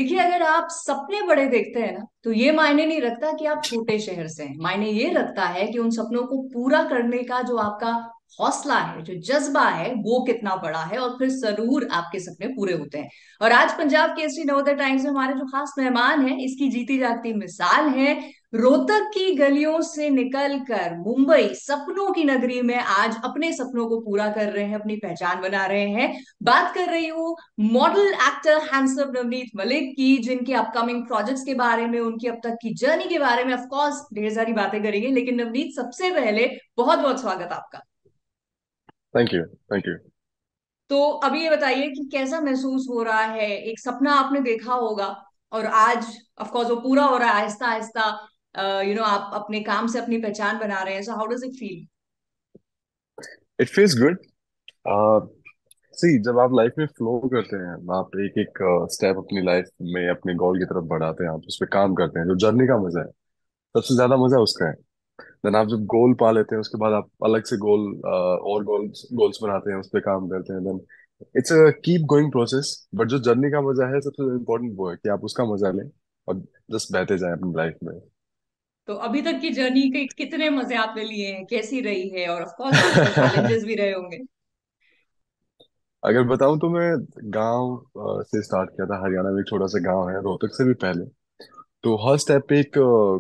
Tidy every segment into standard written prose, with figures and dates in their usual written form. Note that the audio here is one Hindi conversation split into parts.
देखिए, अगर आप सपने बड़े देखते हैं ना, तो ये मायने नहीं रखता कि आप छोटे शहर से हैं। मायने ये रखता है कि उन सपनों को पूरा करने का जो आपका हौसला है, जो जज्बा है, वो कितना बड़ा है, और फिर जरूर आपके सपने पूरे होते हैं। और आज पंजाब केसरी नवोदय टाइम्स में हमारे जो खास मेहमान हैं, इसकी जीती जागती मिसाल है। रोहतक की गलियों से निकलकर मुंबई सपनों की नगरी में आज अपने सपनों को पूरा कर रहे हैं, अपनी पहचान बना रहे हैं। बात कर रही हूँ model actor handsome Navneet Malik की, जिनके अपकमिंग प्रोजेक्ट्स के बारे में, उनकी अब तक की जर्नी के बारे में ऑफ कोर्स ढेर सारी बातें करेंगे। लेकिन नवनीत, सबसे पहले बहुत बहुत स्वागत आपका। Thank you. Thank you. तो अभी ये बताइए कि कैसा महसूस हो रहा है। एक सपना आपने देखा होगा और आज ऑफ कोर्स वो पूरा हो रहा है आहिस्ता आहिस्ता। आप अपने काम से अपनी पहचान बना रहे हैं। So how does it feel? It feels good. See, जब आप लाइफ में फ्लो करते हैं, आप एक एक स्टेप अपनी लाइफ में अपने गोल की तरफ बढ़ाते हैं, आप उस पर काम करते हैं, जो जर्नी का मजा है, सबसे ज्यादा मजा उसका है। देन आप जब गोल पा लेते हैं, उसके बाद आप अलग से गोल और गोल्स गोल्स बनाते हैं, उस पर काम करते हैं। Then it's a keep going process. But जो जर्नी का मजा है, सबसे इम्पोर्टेंट वो है कि आप उसका मजा लें और जस्ट बहते जाएं अपनी लाइफ में। तो अभी तक की जर्नी के कितने मजे आपने लिए हैं, कैसी रही है? और ऑफ कोर्स बहुत सारे चैलेंजेस भी रहे होंगे। अगर बताऊं तो मैं गांव से स्टार्ट किया था। हरियाणा में एक छोटा सा गांव है, रोहतक से भी पहले। तो हर स्टेप पे एक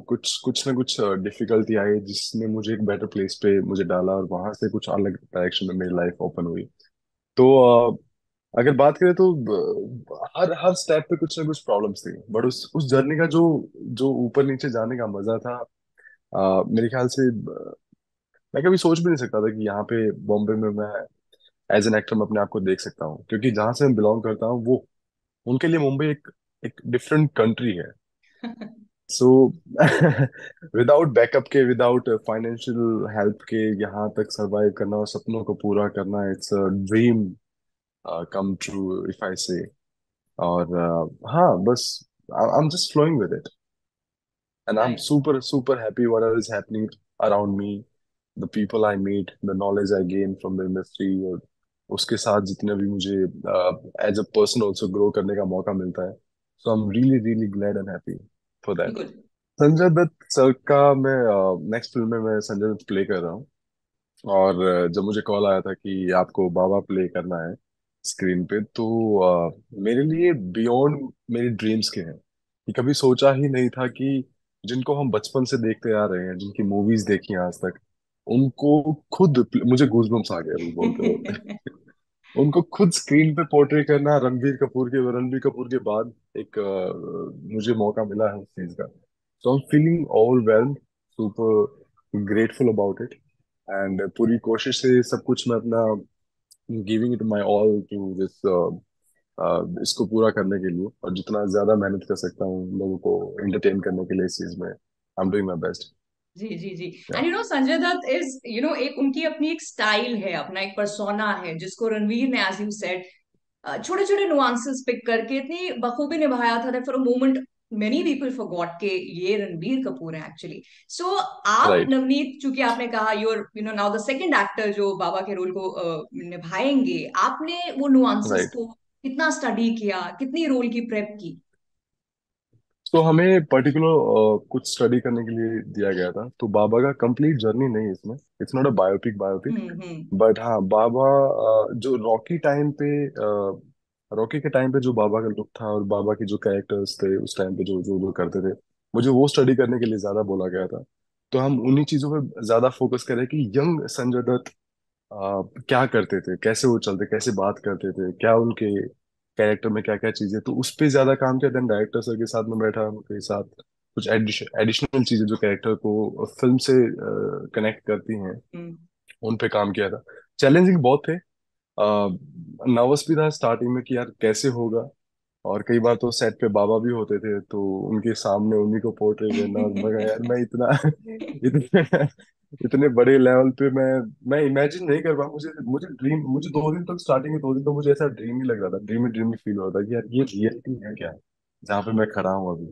कुछ कुछ ना कुछ डिफिकल्टी आई, जिसने मुझे एक बेटर प्लेस पे मुझे डाला, और वहां से कुछ अलग डायरेक्शन में मेरी लाइफ ओपन हुई। तो अगर बात करें तो हर हर स्टेप पे कुछ ना कुछ प्रॉब्लम्स थी, बट उस जर्नी का जो जो ऊपर नीचे जाने का मजा था, मेरे ख्याल से मैं कभी सोच भी नहीं सकता था कि यहाँ पे बॉम्बे में मैं एज एन एक्टर में अपने आप को देख सकता हूँ, क्योंकि जहां से मैं बिलोंग करता हूँ, वो उनके लिए मुंबई एक एक डिफरेंट कंट्री है। सो विदाउट बैकअप के, विदाउट फाइनेंशियल हेल्प के यहाँ तक सरवाइव करना और सपनों को पूरा करना, it's a dream come true if I say. और हाँ, बस I am just flowing with it, and I am right. Super super happy whatever is happening around me, the people I meet, the knowledge I gain from the industry, और उसके साथ जितने भी मुझे as a person also grow करने का मौका मिलता है। So I am really really glad and happy for that. बिल्कुल। संजय दत्त सर का मैं नेक्स्ट फिल्म में मैं संजय दत्त प्ले कर रहा हूँ। और जब मुझे कॉल आया था कि आपको बाबा प्ले करना है स्क्रीन पे, तो मेरे लिए बियॉन्ड मेरी ड्रीम्स के हैं, कि कभी सोचा ही नहीं था कि जिनको हम बचपन से देखते आ रहे हैं, जिनकी मूवीज देखी हैं आज तक, उनको खुद, मुझे गूजबम्स आ गया अभी बोलते बोलते, उनको खुद स्क्रीन पे पोर्ट्रे करना, रणबीर कपूर के बाद एक मुझे मौका मिला है उस चीज का। So I am feeling overwhelmed, super grateful about it. And पूरी कोशिश से सब कुछ मैं अपना giving it my all to this, इसको पूरा करने के लिए, और जितना ज्यादा मेहनत कर सकता हूँ लोगों को एंटरटेन करने के लिए इस चीज में, I am doing my best. जी जी जी। एंड संजय दत्त इज एक उनकी अपनी एक स्टाइल है, अपना एक पर्सोना है, जिसको रणवीर ने, एज यू सेड, छोटे छोटे नुआंसेस पिक करके इतनी बखूबी निभाया था for a moment many people forgot के ये रणबीर कपूर है एक्चुअली। सो आप राइट। नवनीत, चूंकि आपने कहा you're now the second actor जो बाबा के रोल को निभाएंगे, आपने वो नुआंसेस राइट। को कितना स्टडी किया, कितनी रोल की प्रेप की? तो हमें पर्टिकुलर कुछ स्टडी करने के लिए दिया गया था, तो बाबा का कंप्लीट जर्नी नहीं इसमें, it's not a biopic. Hmm. But हाँ, बाबा जो रॉकी के टाइम पे जो बाबा का लुक था, और बाबा के जो कैरेक्टर्स थे उस टाइम पे जो जो जो करते थे, मुझे वो स्टडी करने के लिए ज्यादा बोला गया था। तो हम उन्हीं चीजों पे ज्यादा फोकस करें कि यंग संजय दत्त क्या करते थे, कैसे वो चलते, कैसे बात करते थे, क्या उनके कैरेक्टर में क्या क्या चीजें, तो उस पे ज्यादा काम किया। देन डायरेक्टर सर के साथ में बैठा, उनके साथ कुछ एडिशनल चीजें जो कैरेक्टर को फिल्म से कनेक्ट करती हैं, हम्म। उन पे काम किया था। चैलेंजिंग बहुत थे। नर्वस भी था स्टार्टिंग में कि यार कैसे होगा। और कई बार तो सेट पे बाबा भी होते थे, तो उनके सामने उन्हीं को पोर्ट्रे करना, और मगर यार मैं इतना इतने इतने बड़े लेवल पे मैं इमेजिन नहीं कर पाया। मुझे 2 दिन तक, स्टार्टिंग में 2 दिन तो मुझे ऐसा ड्रीम ही लग रहा था, ड्रीम ही फील हो रहा था कि यार ये रियलिटी है क्या, जहाँ पे मैं खड़ा हूँ अभी।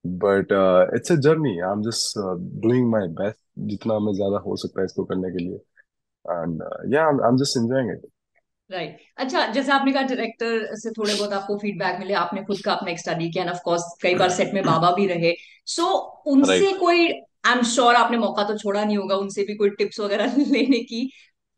But it's a journey, I am just doing my best, जितना मैं ज्यादा हो सकता है इसको करने के लिए। एंड या, आई am just enjoying it. Right. अच्छा, जैसे आपने कहा डायरेक्टर से थोड़े बहुत आपको फीडबैक मिले, आपने खुद का अपना एक स्टडी किया, ऑफ कोर्स कई बार सेट में बाबा भी रहे। सो उनसे राइट। कोई, आई एम श्योर आपने मौका तो छोड़ा नहीं होगा उनसे भी कोई टिप्स वगैरह लेने की।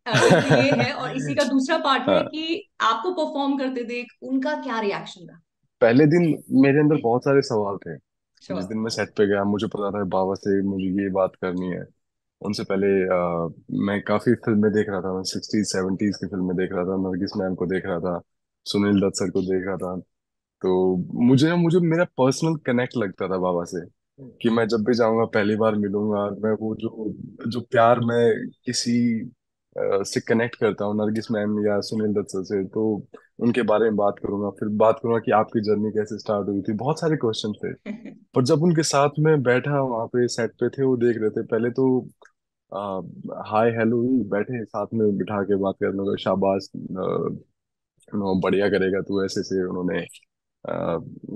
एक तो ये है, और इसी का दूसरा पार्ट है हाँ, कि आपको परफॉर्म करते देख उनका क्या रिएक्शन था। पहले दिन मेरे अंदर बहुत सारे सवाल थे। जिस श्योर। दिन मैं सेट पे गया मुझे पता था बाबा से मुझे ये बात करनी है। उनसे पहले मैं काफी फिल्में देख रहा था, मैं 60s 70s की फिल्में देख रहा था, नरगिस मैम को देख रहा था, सुनील दत्त सर को देख रहा था। तो मुझे मुझे मेरा पर्सनल कनेक्ट लगता था बाबा से, कि मैं जब भी जाऊंगा पहली बार मिलूंगा और मैं वो जो जो प्यार मैं किसी से कनेक्ट करता हूँ नरगिस मैम या सुनील दत्त सर से, तो उनके बारे में बात करूंगा, फिर बात करूंगा कि आपकी जर्नी कैसे स्टार्ट हुई थी, बहुत सारे क्वेश्चन थे। पर जब उनके साथ में बैठा वहां पे सेट पे थे, वो देख रहे थे, पहले तो हाय हेलो ही बैठे साथ में बिठा के बात करने लगे, शाबाश बढ़िया करेगा तू, ऐसे से उन्होंने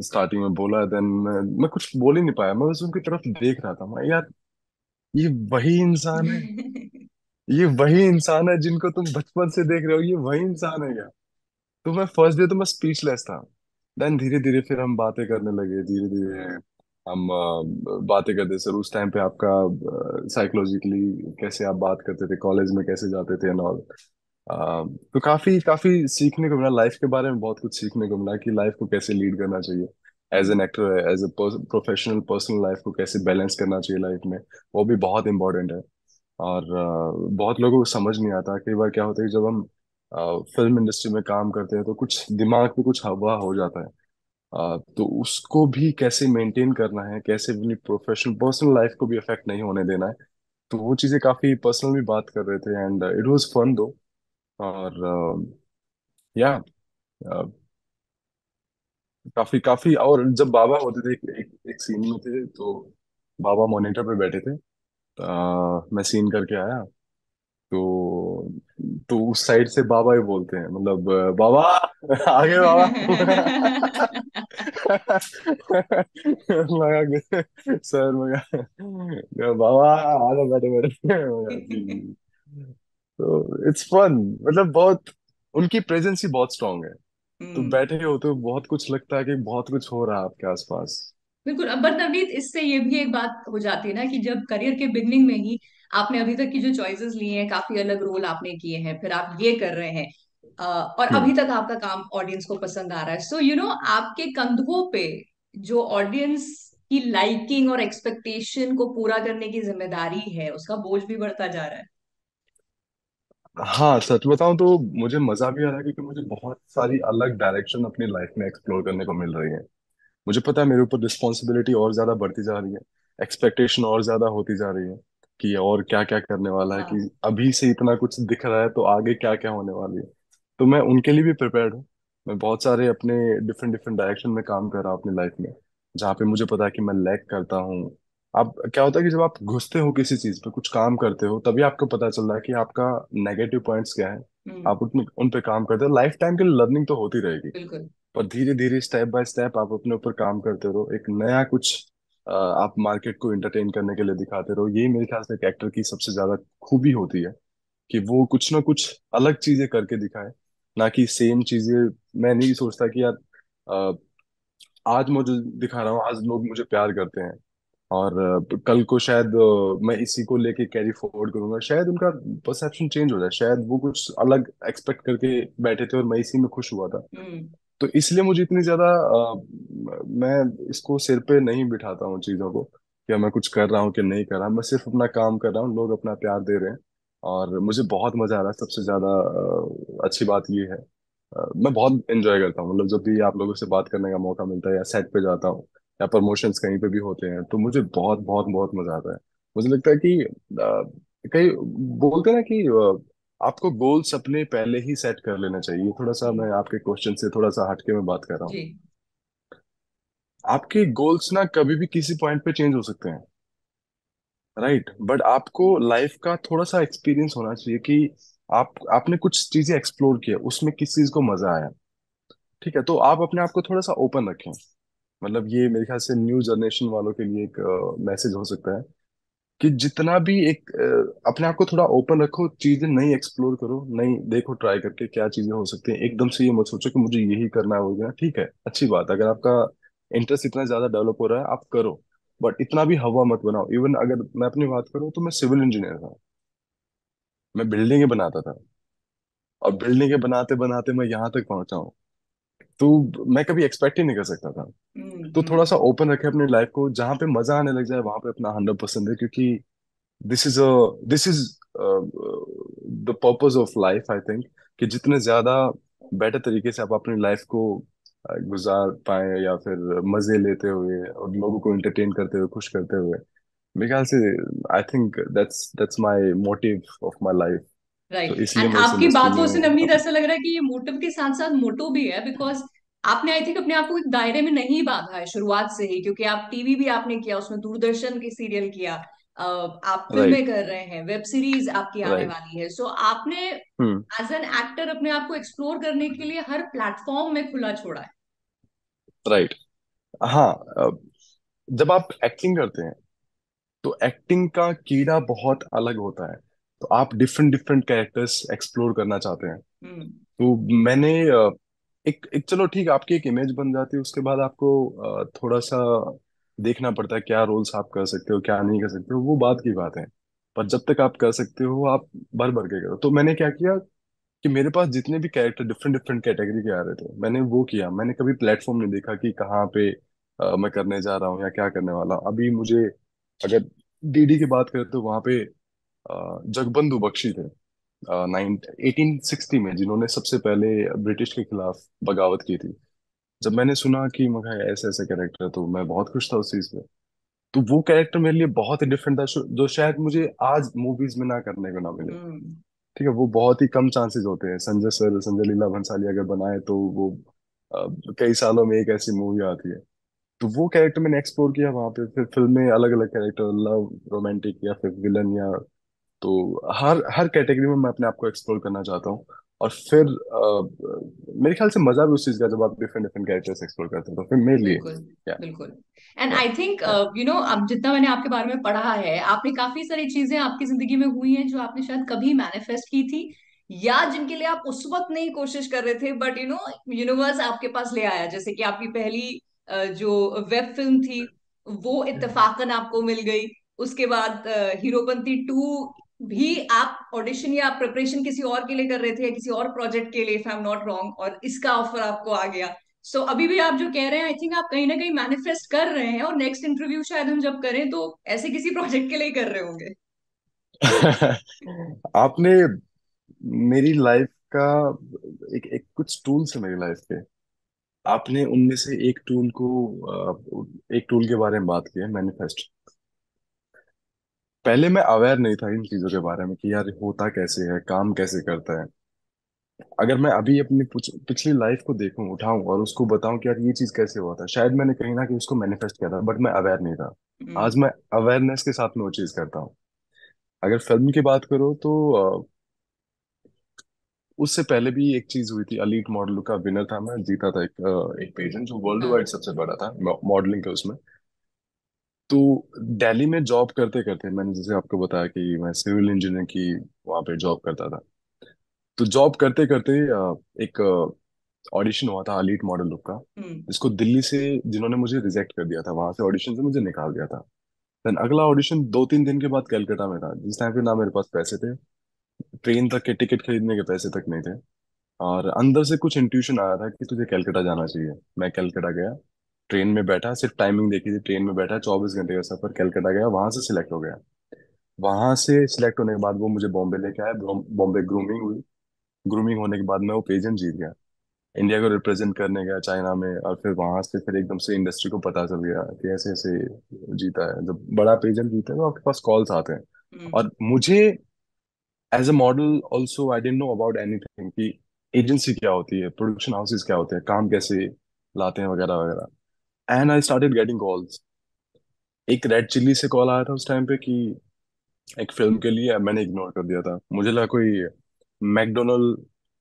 स्टार्टिंग में बोला। देन मैं कुछ बोल ही नहीं पाया, मैं बस उनकी तरफ देख रहा था, मैं यार ये वही इंसान है, ये वही इंसान है जिनको तुम बचपन से देख रहे हो, ये वही इंसान है क्या? तो मैं फर्स्ट डे तो मैं स्पीचलेस था। देन धीरे धीरे फिर हम बातें करने लगे, धीरे धीरे हम बातें करते। सर उस टाइम पे आपका साइकोलॉजिकली कैसे आप बात करते थे, कॉलेज में कैसे जाते थे एंड ऑल। तो काफी काफी सीखने को मिला लाइफ के बारे में, बहुत कुछ सीखने को मिला कि लाइफ को कैसे लीड करना चाहिए as an actor, as a professional, personal life को कैसे बैलेंस करना चाहिए लाइफ में, वो भी बहुत इंपॉर्टेंट है। और बहुत लोगों को समझ नहीं आता, कई बार क्या होता है कि जब हम फिल्म इंडस्ट्री में काम करते हैं तो कुछ दिमाग में कुछ हवा हो जाता है। तो उसको भी कैसे मेंटेन करना है, कैसे अपनी प्रोफेशनल पर्सनल लाइफ को भी अफेक्ट नहीं होने देना है। तो वो चीजें काफी पर्सनल भी बात कर रहे थे, एंड इट वाज फन दो। और या काफी काफी, और जब बाबा होते थे एक सीन में थे, तो बाबा मॉनिटर पे बैठे थे। मैं सीन करके आया, तो उस साइड से बाबा ही बोलते हैं, मतलब बाबा आगे बाबा। मगा सर, मगा बाबा आगे बैठे बैठे, मगा जी। तो इट्स फन, मतलब बहुत, उनकी प्रेजेंस ही बहुत स्ट्रांग है। तो हम्म। बैठे हो तो बहुत कुछ लगता है कि बहुत कुछ हो रहा है आपके आसपास। बिल्कुल। अब बट नवनीत, इससे ये भी एक बात हो जाती है ना कि जब करियर के बिगनिंग में ही आपने अभी तक की जो चॉइसेस लिए हैं, काफी अलग रोल आपने किए हैं, फिर आप ये कर रहे हैं, और हम्म। अभी तक आपका काम ऑडियंस को पसंद आ रहा है। सो आपके कंधों पे जो ऑडियंस की लाइकिंग और एक्सपेक्टेशन को पूरा करने की जिम्मेदारी है, उसका बोझ भी बढ़ता जा रहा है। हाँ, सच बताऊं तो मुझे मजा भी आ रहा है, क्योंकि मुझे बहुत सारी अलग डायरेक्शन अपनी लाइफ में एक्सप्लोर करने को मिल रही है। मुझे पता है मेरे ऊपर रिस्पॉन्सिबिलिटी और ज्यादा बढ़ती जा रही है, एक्सपेक्टेशन और ज्यादा होती जा रही है, कि और क्या क्या करने वाला है, हाँ। कि अभी से इतना कुछ दिख रहा है तो आगे क्या क्या होने वाली है। तो मैं उनके लिए भी प्रिपेयर्ड हूँ। मैं बहुत सारे अपने डिफरेंट डिफरेंट डायरेक्शन में काम कर रहा हूँ अपनी लाइफ में, जहाँ पे मुझे पता है कि मैं लैग करता हूँ। अब क्या होता है कि जब आप घुसते हो किसी चीज पे, कुछ काम करते हो, तभी आपको पता चल रहा है कि आपका नेगेटिव पॉइंट्स क्या है। हम्म। आप उन पे काम करते हो, लाइफ टाइम के लिए लर्निंग तो होती रहेगी। बिल्कुल। पर धीरे धीरे स्टेप बाय स्टेप आप अपने ऊपर काम करते रहो, एक नया कुछ आप मार्केट को एंटरटेन करने के लिए दिखाते रहो। यही मेरे ख्याल से एक एक्टर की सबसे ज्यादा खूबी होती है, कि वो कुछ ना कुछ अलग चीजें करके दिखाए, ना कि सेम चीजें। मैं नहीं सोचता कि यार अ, आज मुझे दिखा रहा हूँ, आज लोग मुझे प्यार करते हैं, और कल को शायद मैं इसी को लेके कैरी फॉरवर्ड करूंगा, शायद उनका परसेप्शन चेंज हो जाए, शायद वो कुछ अलग एक्सपेक्ट करके बैठे थे और मैं इसी में खुश हुआ था। हम्म। तो इसलिए मुझे इतनी ज्यादा मैं इसको सिर पे नहीं बिठाता हूँ चीजों को, कि मैं कुछ कर रहा हूँ कि नहीं कर रहा, मैं सिर्फ अपना काम कर रहा हूँ, लोग अपना प्यार दे रहे हैं, और मुझे बहुत मजा आ रहा है। सबसे ज्यादा अच्छी बात ये है, मैं बहुत एंजॉय करता हूँ, मतलब जब भी आप लोगों से बात करने का मौका मिलता है, या सेट पे जाता हूँ, या प्रमोशंस कहीं पे भी होते हैं, तो मुझे बहुत बहुत बहुत मजा आता है। मुझे लगता है कि कई बोलते हैं ना कि आपको गोल्स अपने पहले ही सेट कर लेना चाहिए। थोड़ा सा हम्म। मैं आपके क्वेश्चन से थोड़ा सा हटके में बात कर रहा हूँ। जी। आपके गोल्स ना कभी भी किसी पॉइंट पे चेंज हो सकते हैं, राइट, बट आपको लाइफ का थोड़ा सा एक्सपीरियंस होना चाहिए, कि आपने कुछ चीजें एक्सप्लोर किया, उसमें किस चीज को मजा आया। ठीक है, तो आप अपने आप को थोड़ा सा ओपन रखें। मतलब ये मेरे ख्याल से न्यू जनरेशन वालों के लिए एक मैसेज हो सकता है, कि जितना भी एक अपने आप को थोड़ा ओपन रखो, चीजें नई एक्सप्लोर करो, नई देखो, ट्राई करके क्या चीजें हो सकती हैं। एकदम से ये मत सोचो कि मुझे यही करना है, हो गया ठीक है, अच्छी बात है। अगर आपका इंटरेस्ट इतना ज्यादा डेवलप हो रहा है, आप करो, बट इतना भी हवा मत बनाओ। इवन अगर मैं अपनी बात करूँ तो मैं सिविल इंजीनियर था, मैं बिल्डिंगें बनाता था, और बिल्डिंगें बनाते बनाते मैं यहाँ तक पहुंचा हूँ। तो मैं कभी एक्सपेक्ट ही नहीं कर सकता था। तो थोड़ा हम्म। सा ओपन रखे अपनी लाइफ को, जहाँ पे मजा आने लग जाए वहां पे अपना 100% है, क्योंकि this is a this is the purpose of life, I think. कि जितने ज्यादा बेटर तरीके से आप अपनी लाइफ को गुजार पाए, या फिर मजे लेते हुए और लोगों को एंटरटेन करते हुए, खुश करते हुए, मेरे ख्याल से I think that's my motive of my life. Right. तो इसलिए एंड मैं इस आपकी इंडस्ट्री बातों से में नवनीत ऐसा लग रहा है कि ये मोटिव के साथ साथ मोटो भी है, बिकॉज आपने आई थिंक अपने आप को एक दायरे में नहीं बांधा है शुरुआत से ही, क्योंकि आप टीवी भी आपने किया, उसमें दूरदर्शन की सीरियल किया, आप फिल्में राइट, कर रहे हैं, वेब सीरीज आपकी आने राइट। वाली है। सो आपने हम्म। एज एन एक्टर अपने आप को एक्सप्लोर करने के लिए हर प्लेटफॉर्म में खुला छोड़ा है। राइट। हाँ। जब आप एक्टिंग करते हैं तो एक्टिंग का कीड़ा बहुत अलग होता है। तो आप डिफरेंट डिफरेंट कैरेक्टर्स एक्सप्लोर करना चाहते हैं। हम्म। तो मैंने एक एक चलो ठीक है, आपकी एक इमेज बन जाती है, उसके बाद आपको थोड़ा सा देखना पड़ता है क्या रोल्स आप कर सकते हो, क्या नहीं कर सकते हो, वो बात की बात है। पर जब तक आप कर सकते हो, आप भर भर के करो। तो मैंने क्या किया कि मेरे पास जितने भी कैरेक्टर डिफरेंट डिफरेंट कैटेगरी के आ रहे थे, मैंने वो किया। मैंने कभी प्लेटफॉर्म नहीं देखा कि कहाँ पे मैं करने जा रहा हूँ या क्या करने वाला हूँ। अभी मुझे अगर डीडी की बात करें तो वहाँ पे जगबंधु बख्शी थे, 1860 में, जिन्होंने सबसे पहले ब्रिटिश के खिलाफ बगावत की थी। जब मैंने सुना कि मगर ऐसे ऐसे कैरेक्टर, तो मैं बहुत खुश था उस चीज पे। तो वो कैरेक्टर मेरे लिए बहुत ही डिफरेंट था, जो शायद मुझे आज मूवीज में ना करने को ना मिले। हम्म। ठीक है, वो बहुत ही कम चांसेस होते हैं। संजय सर, संजय लीला भंसाली अगर बनाए तो वो कई सालों में एक ऐसी मूवी आती है। तो वो कैरेक्टर मैंने एक्सप्लोर किया वहां पे। फिर फिल्म में अलग अलग कैरेक्टर, लव, रोमांटिक, या फिर विलन, या तो हर हर कैटेगरी में मैं अपने आप को एक्सप्लोर करना चाहता हूँ। और फिर मेरे ख्याल से मजा भी उस चीज का, जब आप डिफरेंट डिफरेंट कैरेक्टर्स एक्सप्लोर करते हैं, तो फिर मेरे लिए बिल्कुल। क्या। बिल्कुल। एंड या आई थिंक या अब जितना मैंने आपके बारे में पढ़ा है, आपने काफी सारी चीजें आपकी जिंदगी में हुई हैं जो आपने शायद कभी मैनिफेस्ट की थी, या जिनके लिए आप उस वक्त नहीं कोशिश कर रहे थे, बट यूनिवर्स आपके पास ले आया। जैसे कि आपकी पहली जो वेब फिल्म थी, वो इत्तेफाकन आपको मिल गई। उसके बाद हीरोपंती 2 भी आप ऑडिशन या प्रिपरेशन किसी और के लिए कर रहे थे, या किसी और प्रोजेक्ट के लिए, if I am not wrong, और इसका ऑफर आपको आ गया। सो अभी भी आप जो कह रहे हैं, आई थिंक आप कहीं ना कहीं मैनिफेस्ट कर रहे हैं, और नेक्स्ट इंटरव्यू शायद हम जब करें तो ऐसे किसी प्रोजेक्ट के लिए ही कर रहे होंगे। आपने मेरी लाइफ का एक एक कुछ टूल्स है मेरी लाइफ के, आपने उनमें से एक टूल के बारे में बात की है, मैनिफेस्ट। पहले मैं अवेयर नहीं था इन चीजों के बारे में कि यार होता कैसे है, काम कैसे करता है। अगर मैं अभी अपनी पिछली लाइफ को देखूं, उठाऊं और उसको बताऊं कि यार ये चीज कैसे हुआ था, शायद मैंने कहीं ना कहीं उसको मैनिफेस्ट किया था, बट मैं अवेयर नहीं था। आज हम्म। मैं अवेयरनेस के साथ में वो चीज करता हूँ। अगर फिल्म की बात करो तो उससे पहले भी एक चीज हुई थी। अलीट मॉडल का विनर था मैं, जीता था एक पेजेंट जो वर्ल्ड वाइड हाँ। सबसे बड़ा था मॉडलिंग के उसमें। तो दिल्ली में जॉब करते करते, मैंने जैसे आपको बताया कि मैं सिविल इंजीनियर की वहाँ पे जॉब करता था। तो जॉब करते करते एक ऑडिशन हुआ था अलीट मॉडल लुक का, हम्म। जिसको दिल्ली से, जिन्होंने मुझे रिजेक्ट कर दिया था, वहां से ऑडिशन से मुझे निकाल दिया था। देन अगला ऑडिशन 2-3 दिन के बाद कलकत्ता में था, जिस टाइम पे ना मेरे पास पैसे थे, ट्रेन तक के टिकट खरीदने के पैसे तक नहीं थे। और अंदर से कुछ इंट्यूशन आया था कि तुझे कलकत्ता जाना चाहिए। मैं कलकत्ता गया, ट्रेन में बैठा, सिर्फ टाइमिंग देखी थी, ट्रेन में बैठा, 24 घंटे का सफर, कलकत्ता गया, वहां से सिलेक्ट हो गया। वहां से सिलेक्ट होने के बाद वो मुझे बॉम्बे लेके आया, बॉम्बे ग्रूमिंग हुई। ग्रूमिंग होने के बाद मैं वो पेजेंट जीत गया, इंडिया को रिप्रेजेंट करने गया चाइना में। और फिर वहां से फिर एकदम से इंडस्ट्री को पता चल गया कि ऐसे ऐसे जीता है। जब बड़ा पेजेंट जीते हैं तो आपके पास कॉल्स आते हैं। हम्म। और मुझे as a model also I don't know about anything कि एजेंसी क्या होती है, प्रोडक्शन हाउसेस क्या होते हैं, काम कैसे लाते हैं, वगैरह वगैरह। And I started getting calls. एक रेड चिल्ली से कॉल आया था उस टाइम पे कि एक फिल्म के लिए, मैंने इग्नोर कर दिया था। मुझे लगा कोई मैकडोनल्ड,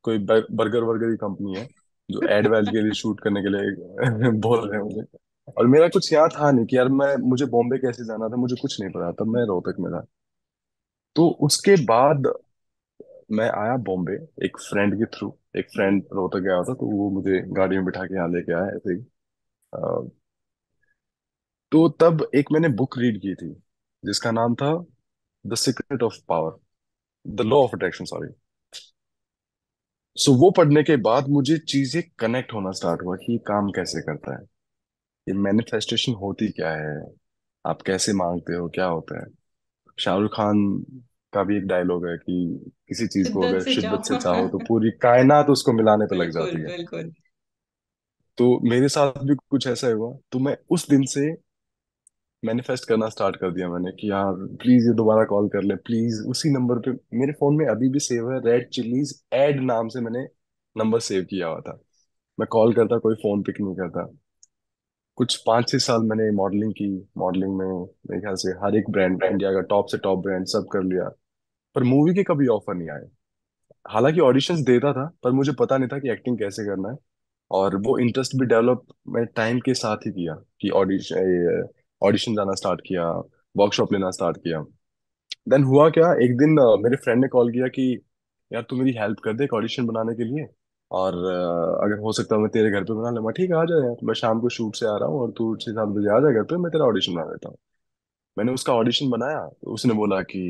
कोई बर्गर वर्गर की कंपनी है जो एड वैल के लिए शूट करने के लिए बोल रहे हैं मुझे। और मेरा कुछ यहाँ था नहीं कि यार मैं मुझे बॉम्बे कैसे जाना था, मुझे कुछ नहीं पता, तब मैं रोहतक में था। तो उसके बाद मैं आया बॉम्बे एक फ्रेंड के थ्रू। एक फ्रेंड रोहतक गया था, तो वो मुझे गाड़ी में बिठा के यहाँ लेके आया ऐसे ही। अ, तो तब एक मैंने बुक रीड की थी जिसका नाम था the secret of power, the law of attraction, sorry. So वो पढ़ने के बाद मुझे चीजें कनेक्ट होना स्टार्ट हुआ कि ये काम कैसे करता है, ये मैनिफेस्टेशन होती क्या है, आप कैसे मांगते हो, क्या होता है। शाहरुख खान का भी एक डायलॉग है कि किसी चीज को शिद्दत अगर से शिद्दत से चाहो। चाहो तो पूरी कायनात उसको मिलाने पे लग बिल्कुल जाती है। बिल्कुल। तो मेरे साथ भी कुछ ऐसा ही हुआ, तो मैं उस दिन से मैनिफेस्ट करना स्टार्ट कर दिया मैंने कि यार प्लीज ये दोबारा कॉल कर ले प्लीज, उसी नंबर पे। मेरे फोन में अभी भी सेव है, रेड चिलीज एड नाम से मैंने नंबर सेव किया हुआ था। मैं कॉल करता, कोई फोन पिक नहीं करता। कुछ 5-6 साल मैंने मॉडलिंग की। मॉडलिंग में मेरे ख्याल से हर एक ब्रांड, इंडिया का टॉप से टॉप ब्रांड सब कर लिया, पर मूवी के कभी ऑफर नहीं आए। हालांकि ऑडिशंस देता था, पर मुझे पता नहीं था कि एक्टिंग कैसे करना है। और वो इंटरेस्ट भी डेवलप मैं टाइम के साथ ही किया कि ऑडिशन ऑडिशन जाना स्टार्ट किया, वर्कशॉप लेना स्टार्ट किया। देन हुआ क्या, एक दिन मेरे फ्रेंड ने कॉल किया कि यार तू मेरी हेल्प कर दे एक ऑडिशन बनाने के लिए, और अगर हो सकता है मैं तेरे घर पे बना ले। मैं ठीक है, आ जा यार, मैं शाम को शूट से आ रहा हूँ और तू 6-7 बजे आ जा घर पे, मैं तेरा ऑडिशन बना देता हूँ। मैंने उसका ऑडिशन बनाया, तो उसने बोला कि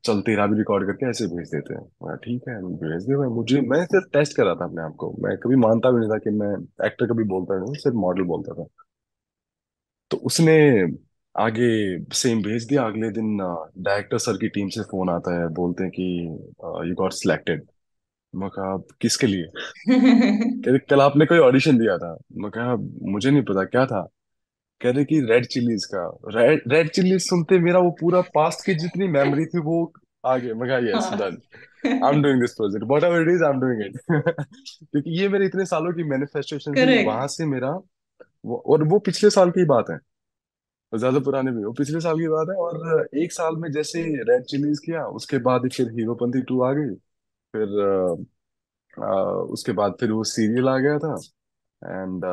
चल तेरा भी रिकॉर्ड करके ऐसे भेज देते हैं। मैं ठीक है भेज दे भाई। मुझे, मैं सिर्फ टेस्ट कर रहा था अपने आप को, मैं कभी मानता भी नहीं था कि मैं एक्टर कभी बोलता नहीं, सिर्फ मॉडल बोलता था। तो उसने आगे सेम भेज दिया। अगले दिन डायरेक्टर सर की टीम से फोन आता है, बोलते हैं कि यू गॉट सिलेक्टेड। मैं कहा "अब किसके लिए"। कह रहे कल आपने कोई ऑडिशन दिया था। मैं कहा मुझे नहीं पता क्या था। कह रहे कि रेड चिलीज का। रेड रेड चिलीज सुनते मेरा वो पूरा पास्ट की जितनी मेमोरी थी वो आ गई। मैं कहा यस हाँ। Done, I am doing this project what ever it is, I am doing it. क्योंकि ये मेरे इतने सालों की मैनिफेस्टेशन थी, करेक्ट। वहां से मेरा और वो पिछले साल की बात है, वो ज्यादा पुराने भी, वो पिछले साल की बात है। और एक साल में जैसे रेड चिलीज किया, उसके बाद फिर हीरोपंती 2 आ गई। फिर उसके बाद फिर वो सीरियल आ गया था। एंड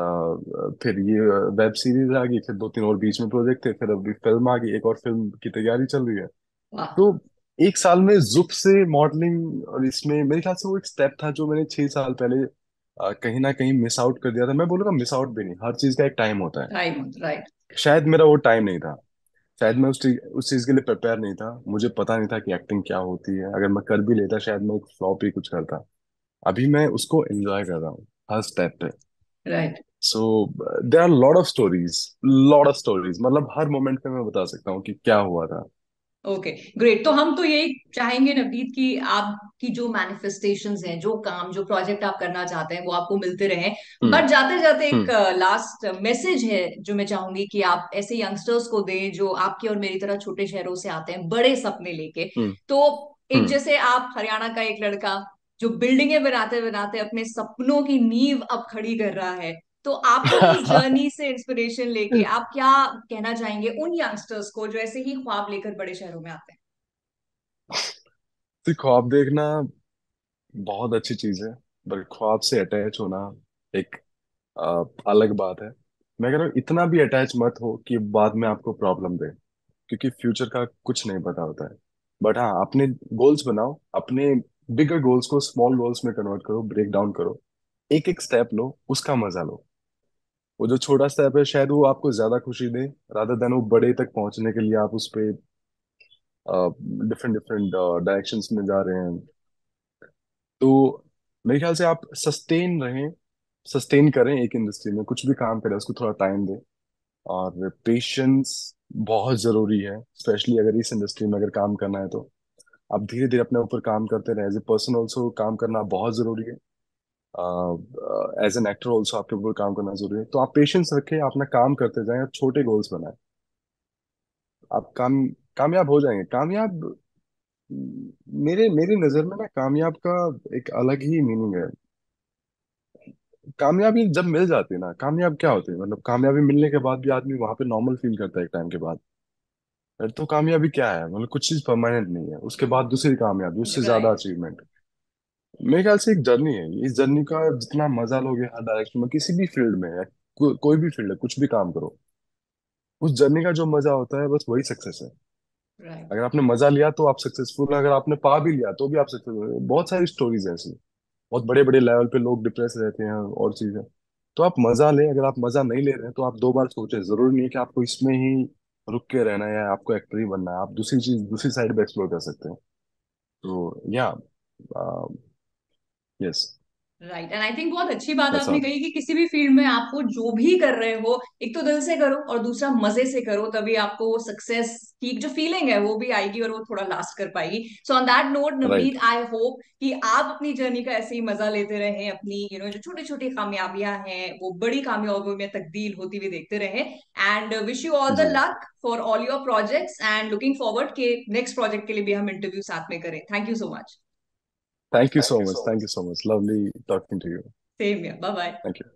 फिर ये वेब सीरीज आ गई, फिर 2-3 और बीच में प्रोजेक्ट थे, फिर अभी फिल्म आ गई, एक और फिल्म की तैयारी चल रही है। वाह। तो एक साल में जुप से मॉडलिंग, और इसमें मेरे ख्याल से वो एक स्टेप था जो मैंने 6 साल पहले कहीं ना कहीं मिस आउट कर दिया था। मैं बोलूँगा मिस आउट भी नहीं, हर चीज का एक टाइम होता है। Time right. शायद मेरा वो टाइम नहीं था, शायद मैं उस चीज के लिए प्रिपेयर नहीं था, मुझे पता नहीं था कि एक्टिंग क्या होती है। अगर मैं कर भी लेता शायद मैं एक फ्लॉप ही कुछ करता। अभी मैं उसको एंजॉय कर रहा हूँ हर स्टेप पे। Right. So there are lot of stories, lot of stories, मतलब हर मोमेंट पे मैं बता सकता हूँ कि क्या हुआ था। Okay great. तो हम तो यही चाहेंगे नवनीत कि आपकी जो मैनिफेस्टेशंस हैं, जो काम, जो प्रोजेक्ट आप करना चाहते हैं वो आपको मिलते रहें। हम्म। बट जाते जाते एक हम्म। लास्ट मैसेज है जो मैं चाहूंगी कि आप ऐसे यंगस्टर्स को दें जो आपके और मेरी तरह छोटे शहरों से आते हैं बड़े सपने लेके। हम्म। तो एक हम्म। जैसे आप हरियाणा का एक लड़का जो बिल्डिंगे बनाते बनाते अपने सपनों की नींव अब खड़ी कर रहा है, तो आपकी जर्नी से इंस्पिरेशन लेके आप क्या कहना चाहेंगे उन यंगस्टर्स को जो ऐसे ही ख्वाब लेकर बड़े शहरों में आते हैं? तो ख्वाब देखना बहुत अच्छी चीज है, पर ख्वाब से अटैच होना एक अलग बात है। मैं कह रहा हूँ इतना भी अटैच मत हो कि बाद में आपको प्रॉब्लम दे, क्योंकि फ्यूचर का कुछ नहीं पता होता है। बट हाँ, अपने गोल्स बनाओ, अपने बिगर गोल्स को स्मॉल गोल्स में कन्वर्ट करो, ब्रेक डाउन करो, एक एक स्टेप लो, उसका मजा लो। वो जो छोटा स्टेप है शायद वो आपको ज्यादा खुशी दे, रादर देन वो बड़े तक पहुंचने के लिए आप उस पे डिफरेंट डिफरेंट डायरेक्शंस में जा रहे हैं। तो मेरे ख्याल से आप सस्टेन रहें, सस्टेन करें, एक इंडस्ट्री में कुछ भी काम करें उसको थोड़ा टाइम दें। और पेशेंस बहुत जरूरी है, स्पेशली अगर इस इंडस्ट्री में अगर काम करना है तो आप धीरे धीरे अपने ऊपर काम करते रहें। एज ए पर्सन ऑल्सो काम करना बहुत जरूरी है, एज एन एक्टर ऑल्सो आपके ऊपर काम करना जरूरी है। तो आप पेशेंस रखें, अपना काम करते जाएं और छोटे गोल्स बनाएं। आप कामयाब हो जाएंगे। कामयाब, मेरे मेरी नजर में ना कामयाब का एक अलग ही मीनिंग है। कामयाबी जब मिल जाती है ना, कामयाब क्या होती है, मतलब कामयाबी मिलने के बाद भी आदमी वहां पे नॉर्मल फील करता है एक टाइम के बाद। फिर तो कामयाबी क्या है, मतलब कुछ चीज परमानेंट नहीं है, उसके बाद दूसरी कामयाबी, उससे ज्यादा राइट। अचीवमेंट। मेरे ख्याल से एक जर्नी है, इस जर्नी का जितना मजा लोगे हर डायरेक्शन में, किसी भी फील्ड में है, कोई भी फील्ड है, कुछ भी काम करो, उस जर्नी का जो मजा होता है बस वही सक्सेस है। राइट। अगर आपने मजा लिया तो आप सक्सेसफुल, अगर आपने पा भी लिया तो भी आप सक्सेसफुल। बहुत सारी स्टोरीज हैं ऐसी, बहुत बड़े बड़े लेवल पे लोग डिप्रेस रहते हैं और चीजें। तो आप मजा लें, अगर आप मजा नहीं ले रहे हैं तो आप दो बार सोचें। जरूरी नहीं है कि आपको इसमें ही रुक के रहना है या आपको एक्टर ही बनना है, आप दूसरी चीज दूसरी साइड भी एक्सप्लोर कर सकते हैं। तो या yes, right, and I think बहुत अच्छी बात ऐसा आपने होता कही कि किसी भी फील्ड में आपको जो भी कर रहे हो, एक तो दिल से करो और दूसरा मजे से करो, तभी आपको वो सक्सेस की जो फीलिंग है वो भी आएगी और वो थोड़ा लास्ट कर पाएगी। सो ऑन दैट नोट है। नवनीत, राइट। आई होप कि आप अपनी जर्नी का ऐसे ही मजा लेते रहें, अपनी जो छोटी छोटी कामयाबियां हैं वो बड़ी कामयाबियों में तब्दील होती हुई देखते रहें। And wish you all the जी, luck for all your projects, and looking forward के नेक्स्ट प्रोजेक्ट के लिए भी हम इंटरव्यू साथ में करें। Thank you so much. Thank you so much, thank you so much, lovely talking to you. Same, bye bye. Thank you.